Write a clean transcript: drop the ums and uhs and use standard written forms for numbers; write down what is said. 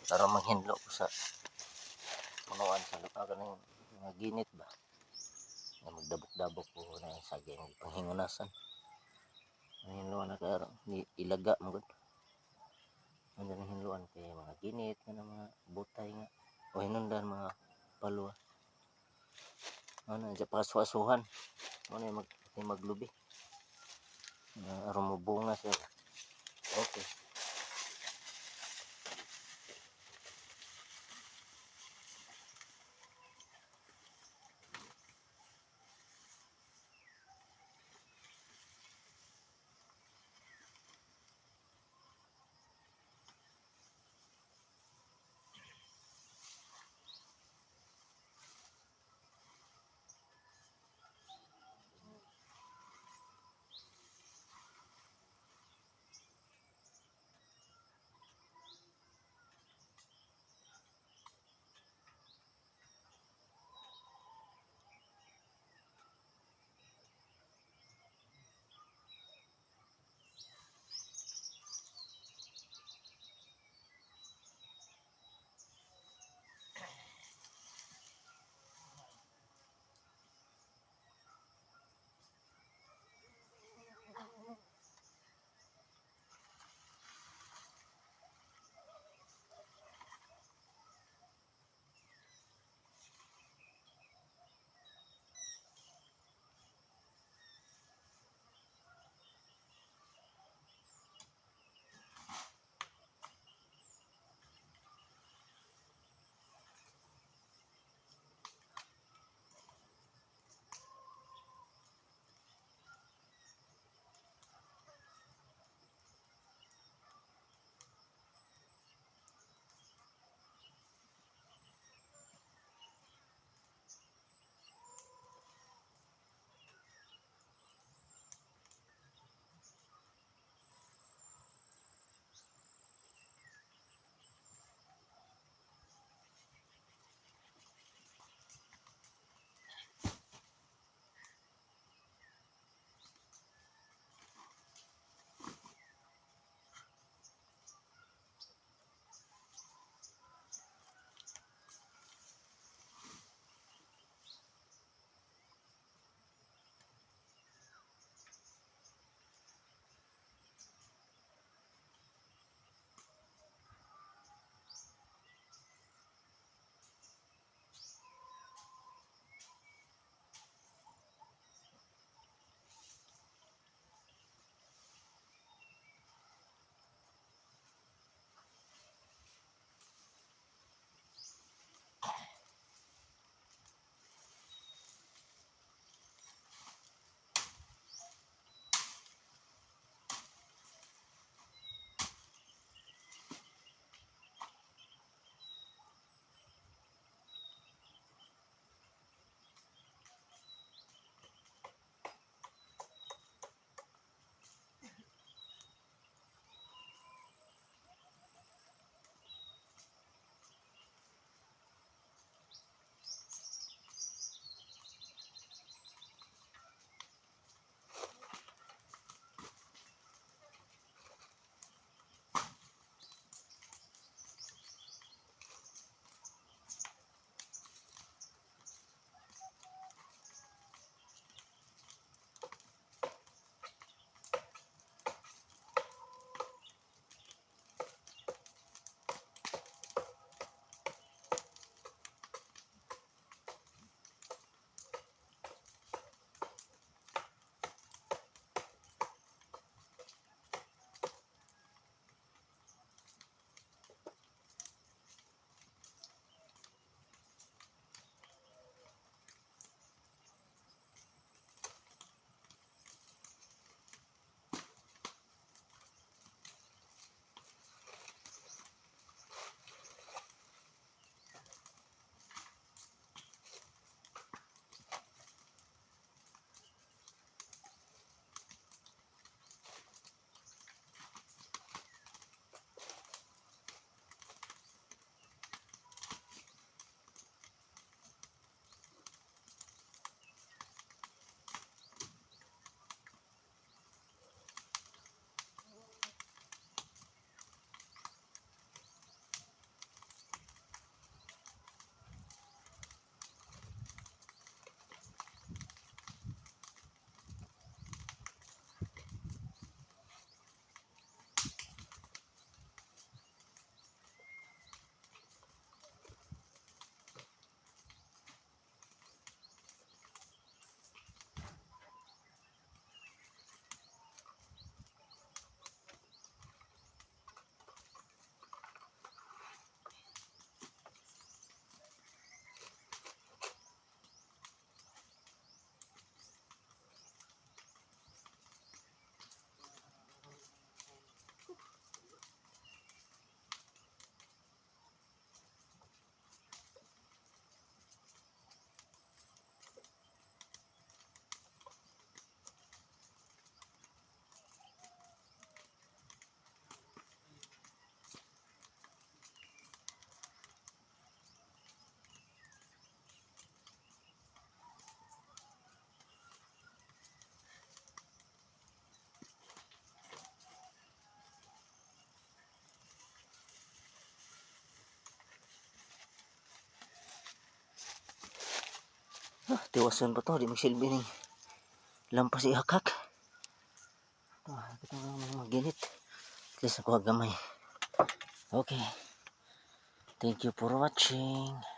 para manghinlo ko sa punuan sa lupa kaning mga ginit ba na magdabok-dabok ko na sa gini panghingunasan ang hinluan na kaya ilaga mo gud ang hinluan kay mga ginit nga mga butay nga o hinundan mga palwa ano sa paswasuhan mo na maglubi aron mo bunga siya okay. Tiwasan pa to, di magsilbi ning lampas ihakak. Ito nga maginit. At least ako gamay. Okay. Thank you for watching.